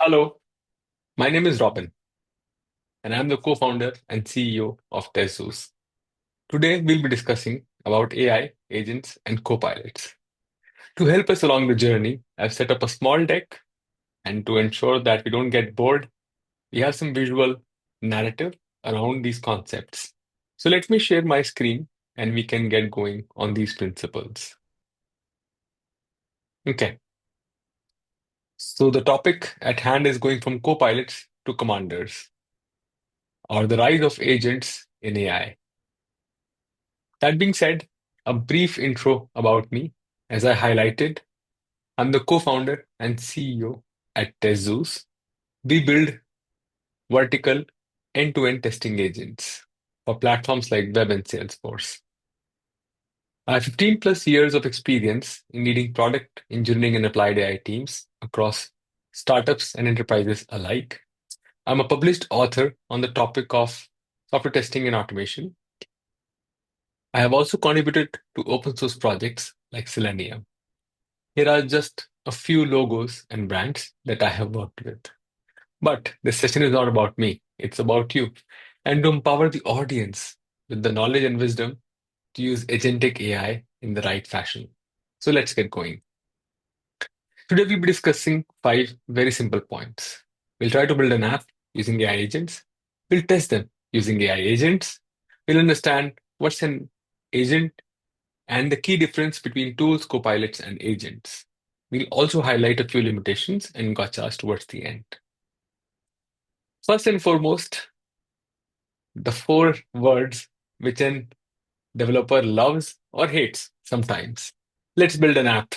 Hello, my name is Robin, and I'm the co-founder and CEO of Tesos. Today, we'll be discussing about AI, agents, and copilots. To help us along the journey, I've set up a small deck, and to ensure that we don't get bored, we have some visual narrative around these concepts. So let me share my screen, and we can get going on these principles. Okay, so the topic at hand is going from copilots to commanders, or the rise of agents in AI. That being said, a brief intro about me. As I highlighted, I'm the co-founder and CEO at TestZeus. We build vertical end-to-end testing agents for platforms like Web and Salesforce. I have 15 plus years of experience in leading product engineering and applied AI teams across startups and enterprises alike. I'm a published author on the topic of software testing and automation. I have also contributed to open source projects like Selenium. Here are just a few logos and brands that I have worked with. But this session is not about me, it's about you. And to empower the audience with the knowledge and wisdom to use agentic AI in the right fashion. So let's get going. Today we'll be discussing five very simple points. We'll try to build an app using AI agents. We'll test them using AI agents. We'll understand what's an agent and the key difference between tools, copilots, and agents. We'll also highlight a few limitations and gotchas towards the end. First and foremost, the four words which an developer loves or hates sometimes. Let's build an app.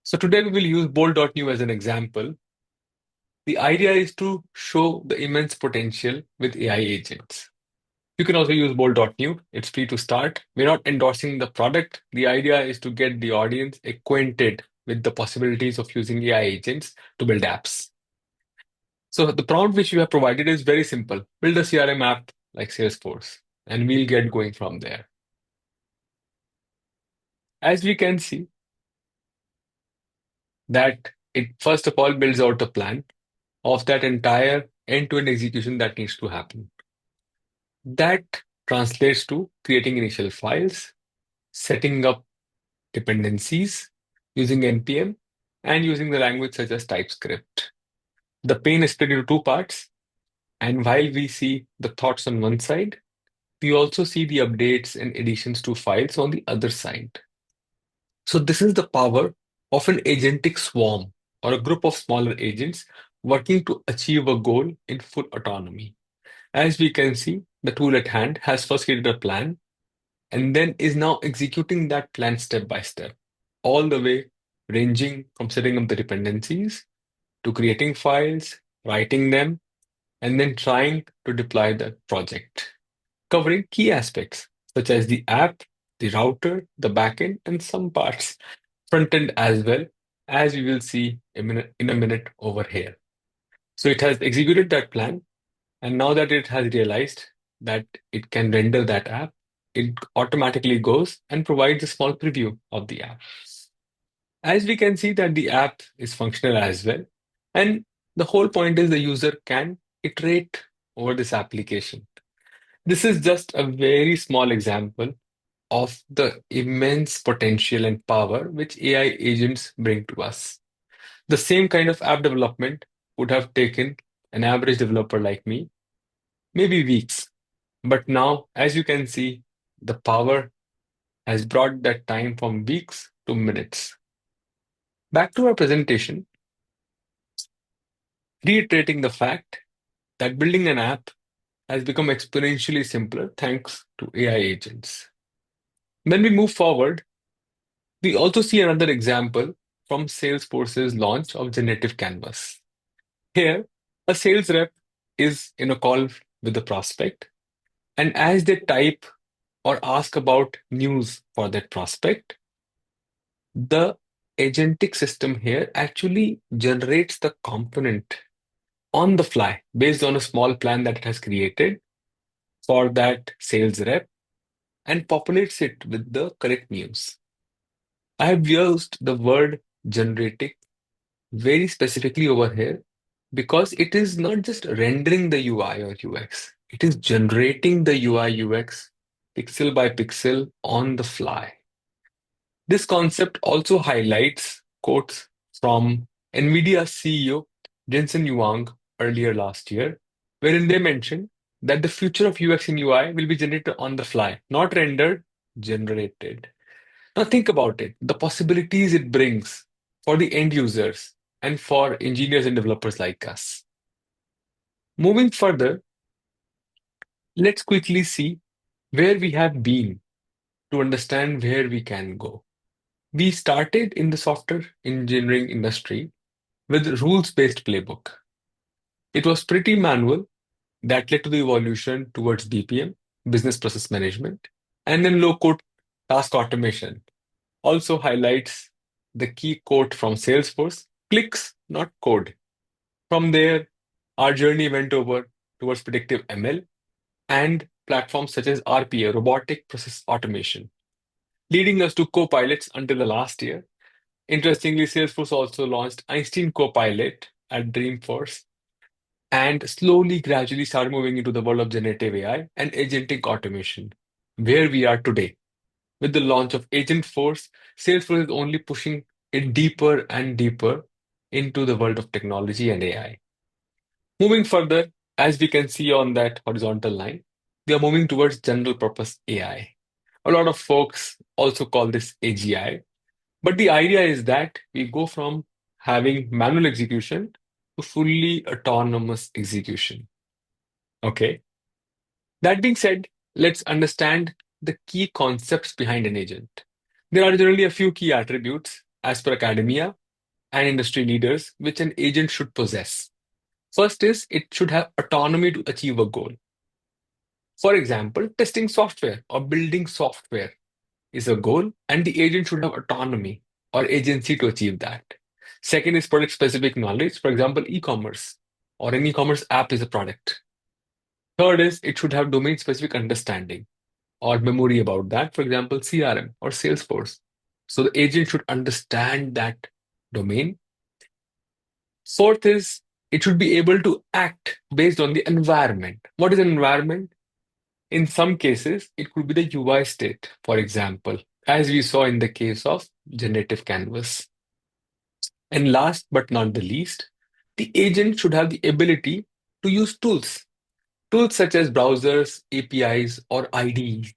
So today we will use bold.new as an example. The idea is to show the immense potential with AI agents. You can also use bold.new. It's free to start. We're not endorsing the product. The idea is to get the audience acquainted with the possibilities of using AI agents to build apps. So the prompt which you have provided is very simple. Build a CRM app like Salesforce, and we'll get going from there. As we can see that it first of all builds out a plan of that entire end-to-end execution that needs to happen. That translates to creating initial files, setting up dependencies using NPM, and using the language such as TypeScript. The pane is split into two parts, and while we see the thoughts on one side, we also see the updates and additions to files on the other side. So this is the power of an agentic swarm or a group of smaller agents working to achieve a goal in full autonomy. As we can see, the tool at hand has first created a plan and then is now executing that plan step by step, all the way ranging from setting up the dependencies to creating files, writing them, and then trying to deploy the project, covering key aspects such as the app, the router, the backend, and some parts front end as well, as we will see in a minute over here. So it has executed that plan, and now that it has realized that it can render that app, it automatically goes and provides a small preview of the app. As we can see that the app is functional as well, and the whole point is the user can iterate over this application. This is just a very small example of the immense potential and power which AI agents bring to us. The same kind of app development would have taken an average developer like me maybe weeks. But now, as you can see, the power has brought that time from weeks to minutes. Back to our presentation, reiterating the fact that building an app has become exponentially simpler thanks to AI agents. When we move forward, we also see another example from Salesforce's launch of Generative Canvas. Here, a sales rep is in a call with the prospect, and as they type or ask about news for that prospect, the agentic system here actually generates the component on the fly based on a small plan that it has created for that sales rep and populates it with the correct news. I have used the word generating very specifically over here because it is not just rendering the UI or UX, it is generating the UI UX pixel by pixel on the fly. This concept also highlights quotes from NVIDIA CEO Jensen Huang earlier last year, wherein they mentioned that the future of UX and UI will be generated on the fly, not rendered, generated. Now think about it, the possibilities it brings for the end users and for engineers and developers like us. Moving further, let's quickly see where we have been to understand where we can go. We started in the software engineering industry with rules-based playbook. It was pretty manual that led to the evolution towards BPM, business process management, and then low-code task automation. Also highlights the key quote from Salesforce, clicks, not code. From there, our journey went over towards predictive ML and platforms such as RPA, robotic process automation, leading us to copilots until the last year. Interestingly, Salesforce also launched Einstein Copilot at Dreamforce and slowly, gradually started moving into the world of generative AI and agentic automation, where we are today. With the launch of Agentforce, Salesforce is only pushing it deeper and deeper into the world of technology and AI. Moving further, as we can see on that horizontal line, we are moving towards general purpose AI. A lot of folks also call this AGI, but the idea is that we go from having manual execution to fully autonomous execution. Okay. That being said, let's understand the key concepts behind an agent. There are generally a few key attributes as per academia and industry leaders which an agent should possess. First is it should have autonomy to achieve a goal. For example, testing software or building software is a goal, and the agent should have autonomy or agency to achieve that. Second is product specific knowledge. For example, e commerce or an e commerce app is a product. Third is it should have domain specific understanding or memory about that. For example, CRM or Salesforce. So the agent should understand that domain. Fourth is it should be able to act based on the environment. What is an environment? In some cases, it could be the UI state, for example, as we saw in the case of generative canvas. And last but not the least, the agent should have the ability to use tools, tools such as browsers, APIs, or IDEs.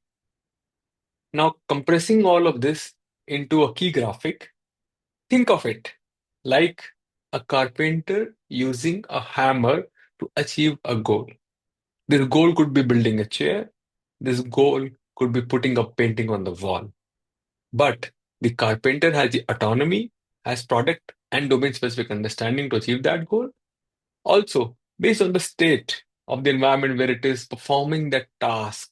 Now, compressing all of this into a key graphic, think of it like a carpenter using a hammer to achieve a goal. This goal could be building a chair. This goal could be putting a painting on the wall. But the carpenter has the autonomy, has product and domain specific understanding to achieve that goal. Also, based on the state of the environment where it is performing that task.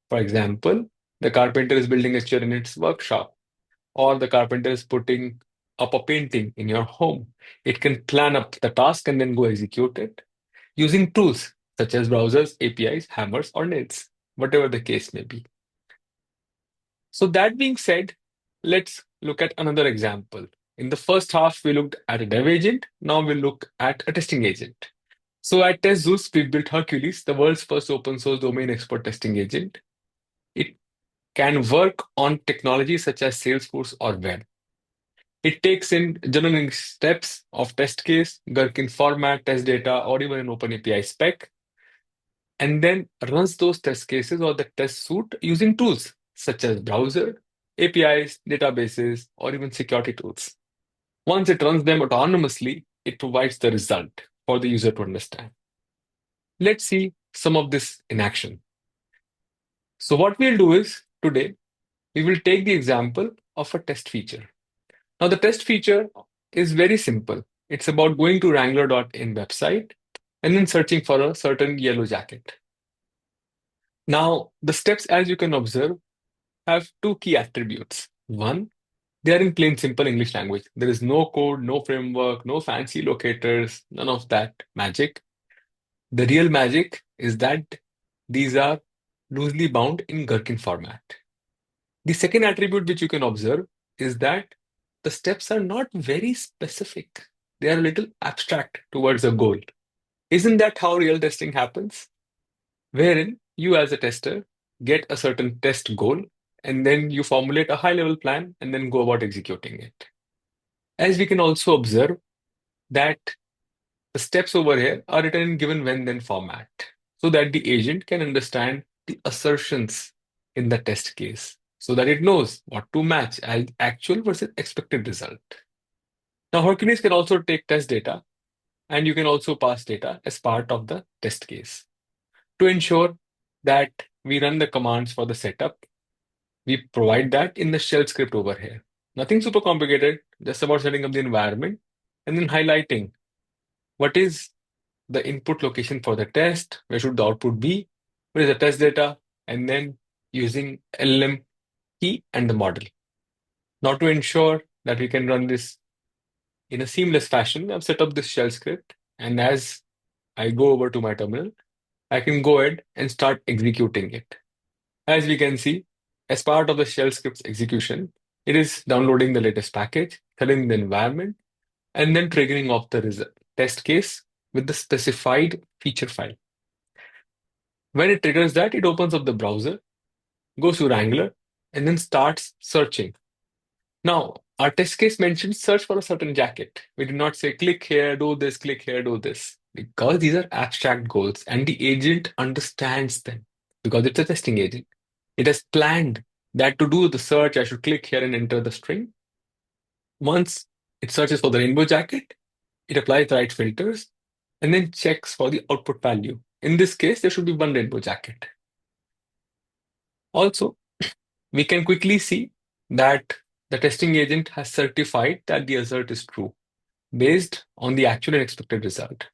For example, the carpenter is building a chair in its workshop, or the carpenter is putting up a painting in your home. It can plan up the task and then go execute it using tools such as browsers, APIs, hammers, or nails, whatever the case may be. So, that being said, let's look at another example. In the first half, we looked at a dev agent. Now we'll look at a testing agent. So, at TestZeus, we built Hercules, the world's first open source domain expert testing agent. It can work on technologies such as Salesforce or web. It takes in general steps of test case, Gherkin format, test data, or even an OpenAPI spec, and then runs those test cases or the test suite using tools such as browser, APIs, databases, or even security tools. Once it runs them autonomously, it provides the result for the user to understand. Let's see some of this in action. So what we'll do is today, we will take the example of a test feature. Now the test feature is very simple. It's about going to wrangler.in website and then searching for a certain yellow jacket. Now, the steps, as you can observe, have two key attributes. One, they are in plain simple English language. There is no code, no framework, no fancy locators, none of that magic. The real magic is that these are loosely bound in Gherkin format. The second attribute which you can observe is that the steps are not very specific. they are a little abstract towards a goal. Isn't that how real testing happens? Wherein you, as a tester, get a certain test goal, and then you formulate a high level plan and then go about executing it. As we can also observe, that the steps over here are written in given when then format so that the agent can understand the assertions in the test case so that it knows what to match as actual versus expected result. Now, Hercules can also take test data and you can also pass data as part of the test case. To ensure that we run the commands for the setup, we provide that in the shell script over here. Nothing super complicated, just about setting up the environment and then highlighting what is the input location for the test, where should the output be, where is the test data, and then using LM key and the model. Now, to ensure that we can run this in a seamless fashion, I've set up this shell script, and as I go over to my terminal, I can go ahead and start executing it. As we can see, as part of the shell script's execution, it is downloading the latest package, telling the environment, and then triggering off the test case with the specified feature file. When it triggers that, it opens up the browser, goes to Wrangler, and then starts searching. Now, our test case mentions search for a certain jacket. We do not say click here, do this, click here, do this, because these are abstract goals and the agent understands them because it's a testing agent. It has planned that to do the search, I should click here and enter the string. Once it searches for the rainbow jacket, it applies the right filters and then checks for the output value. In this case, there should be one rainbow jacket. Also, we can quickly see that the testing agent has certified that the assert is true based on the actual and expected result.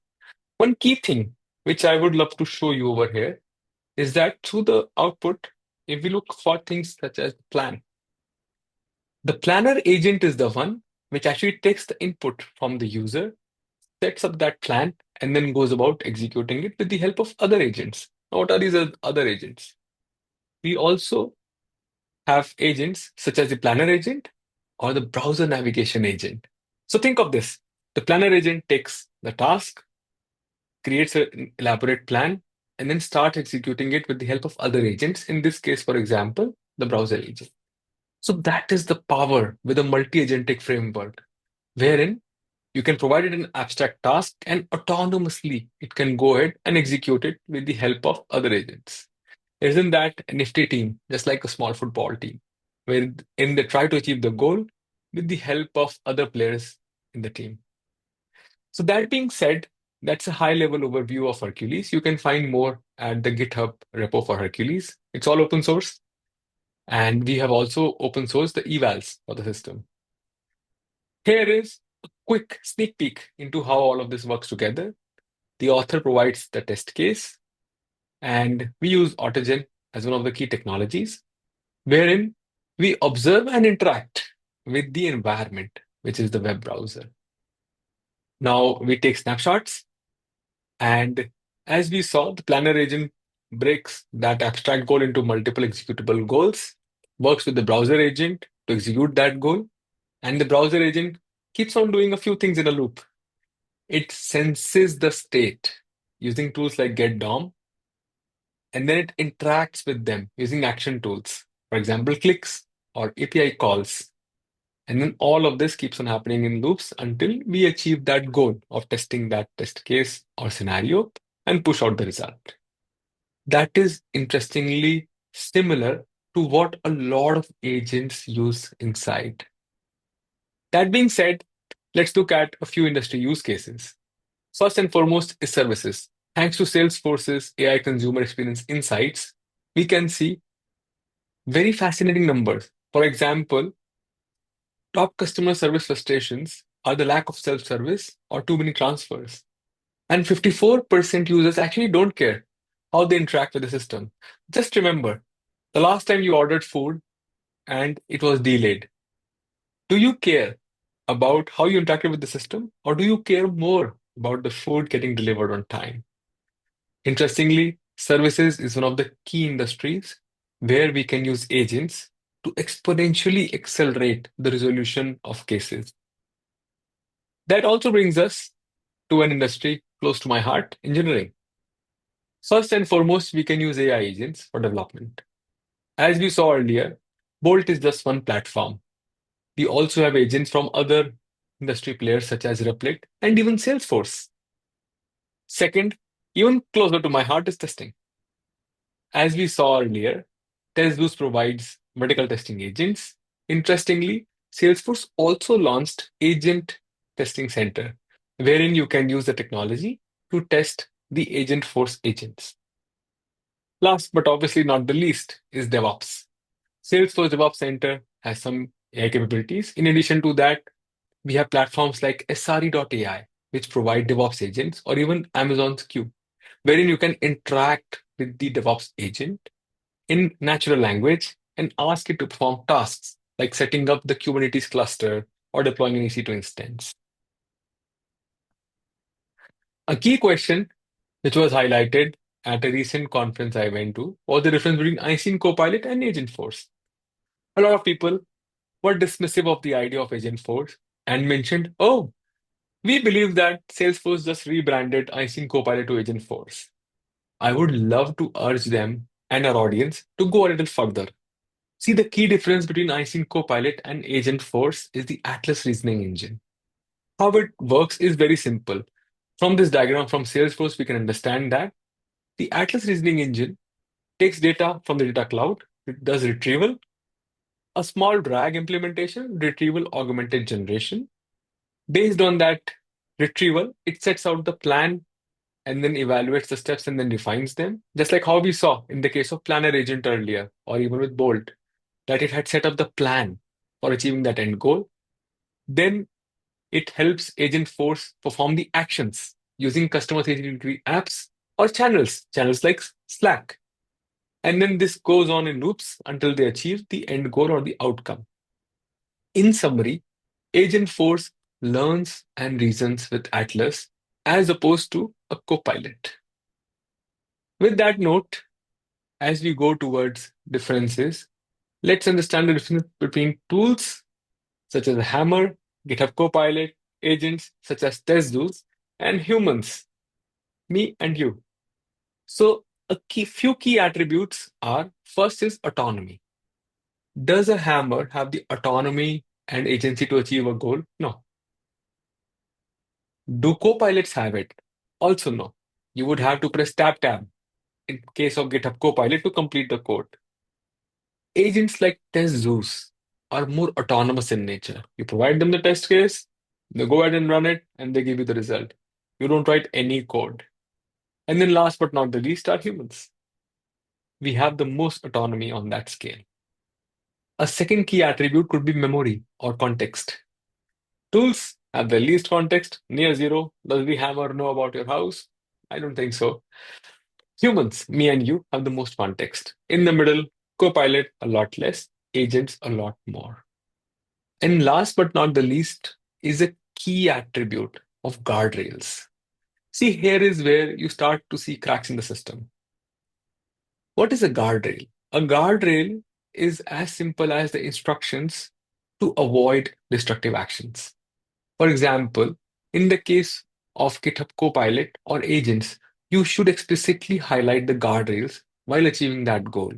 One key thing which I would love to show you over here is that through the output, if we look for things such as plan, the planner agent is the one which actually takes the input from the user, sets up that plan, and then goes about executing it with the help of other agents. Now, what are these other agents? We also have agents such as the planner agent or the browser navigation agent. So think of this. The planner agent takes the task, creates an elaborate plan, and then starts executing it with the help of other agents. In this case, for example, the browser agent. So that is the power with a multi-agentic framework, wherein you can provide it an abstract task and autonomously it can go ahead and execute it with the help of other agents. Isn't that a nifty team, just like a small football team, wherein they try to achieve the goal with the help of other players in the team? So that being said, that's a high-level overview of Hercules. You can find more at the GitHub repo for Hercules. It's all open source, and we have also open sourced the evals for the system. Here is a quick sneak peek into how all of this works together. The author provides the test case, and we use Autogen as one of the key technologies, wherein we observe and interact with the environment, which is the web browser. Now we take snapshots, and as we saw, the planner agent breaks that abstract goal into multiple executable goals, works with the browser agent to execute that goal, and the browser agent keeps on doing a few things in a loop. It senses the state using tools like getDOM, and then it interacts with them using action tools, for example, clicks or API calls. And then all of this keeps on happening in loops until we achieve that goal of testing that test case or scenario and push out the result. That is interestingly similar to what a lot of agents use inside. That being said, let's look at a few industry use cases. First and foremost is services. Thanks to Salesforce's AI consumer experience insights, we can see very fascinating numbers. For example, top customer service frustrations are the lack of self-service or too many transfers. And 54% users actually don't care how they interact with the system. Just remember, the last time you ordered food and it was delayed, do you care about how you interacted with the system, or do you care more about the food getting delivered on time? Interestingly, services is one of the key industries where we can use agents to exponentially accelerate the resolution of cases. That also brings us to an industry close to my heart, engineering. First and foremost, we can use AI agents for development. As we saw earlier, Bolt is just one platform. We also have agents from other industry players such as Replit and even Salesforce. Second, even closer to my heart is testing. As we saw earlier, TestBoost provides medical testing agents. Interestingly, Salesforce also launched Agent Testing Center, wherein you can use the technology to test the Agentforce agents. Last but obviously not the least is DevOps. Salesforce DevOps Center has some AI capabilities. In addition to that, we have platforms like SRE.ai, which provide DevOps agents, or even Amazon's Q, wherein you can interact with the DevOps agent in natural language and ask it to perform tasks like setting up the Kubernetes cluster or deploying an EC2 instance. A key question which was highlighted at a recent conference I went to was the difference between Einstein Copilot and Agentforce. A lot of people were dismissive of the idea of Agentforce and mentioned, oh, we believe that Salesforce just rebranded Einstein Copilot to Agentforce. I would love to urge them and our audience to go a little further. See, the key difference between Einstein Copilot and Agentforce is the Atlas reasoning engine. How it works is very simple. From this diagram from Salesforce, we can understand that the Atlas reasoning engine takes data from the data cloud, it does retrieval, a small drag implementation, retrieval augmented generation. Based on that retrieval, it sets out the plan and then evaluates the steps and then refines them. Just like how we saw in the case of Planner Agent earlier, or even with Bolt, that it had set up the plan for achieving that end goal. Then it helps Agentforce perform the actions using customer 360 apps or channels like Slack. And then this goes on in loops until they achieve the end goal or the outcome. In summary, Agentforce learns and reasons with Atlas as opposed to a copilot. With that note, as we go towards differences, let's understand the difference between tools such as Hammer, GitHub Copilot, agents such as TestDo's, and humans, me and you. So, few key attributes are first is autonomy. Does a hammer have the autonomy and agency to achieve a goal? No. Do copilots have it? Also, no. You would have to press tab in case of GitHub Copilot to complete the code. Agents like TestZeus are more autonomous in nature. You provide them the test case, they go ahead and run it, and they give you the result. You don't write any code. And then last but not the least are humans. We have the most autonomy on that scale. A second key attribute could be memory or context. Tools have the least context, near zero. Does the hammer know about your house? I don't think so. Humans, me and you, have the most context. In the middle, Copilot, a lot less, agents, a lot more. And last but not the least is a key attribute of guardrails. See, here is where you start to see cracks in the system. What is a guardrail? A guardrail is as simple as the instructions to avoid destructive actions. For example, in the case of GitHub Copilot or agents, you should explicitly highlight the guardrails while achieving that goal.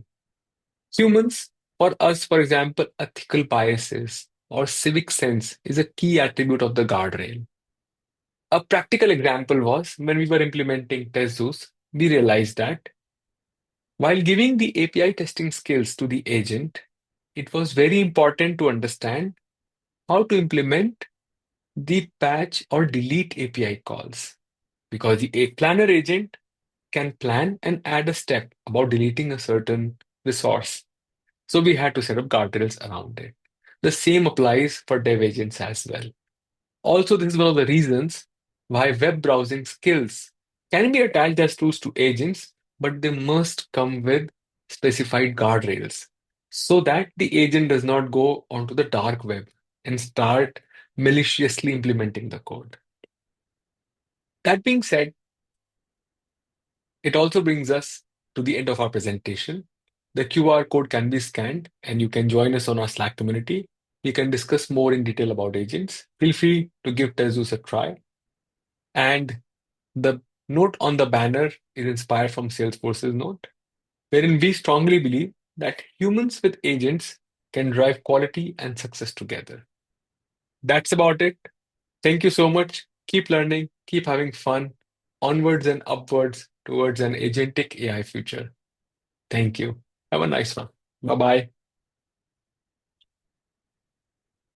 Humans, for us, for example, ethical biases or civic sense is a key attribute of the guardrail. A practical example was when we were implementing TestZeus, we realized that while giving the API testing skills to the agent, it was very important to understand how to implement the patch or delete API calls because the planner agent can plan and add a step about deleting a certain resource. So we had to set up guardrails around it. The same applies for dev agents as well. Also, this is one of the reasons why web browsing skills can be attached as tools to agents, but they must come with specified guardrails so that the agent does not go onto the dark web and start maliciously implementing the code. That being said, it also brings us to the end of our presentation. The QR code can be scanned and you can join us on our Slack community. we can discuss more in detail about agents. Feel free to give Tezus a try. And the note on the banner is inspired from Salesforce's note, wherein we strongly believe that humans with agents can drive quality and success together. That's about it. Thank you so much. Keep learning, keep having fun, onwards and upwards towards an agentic AI future. Thank you. Have a nice one. Bye bye.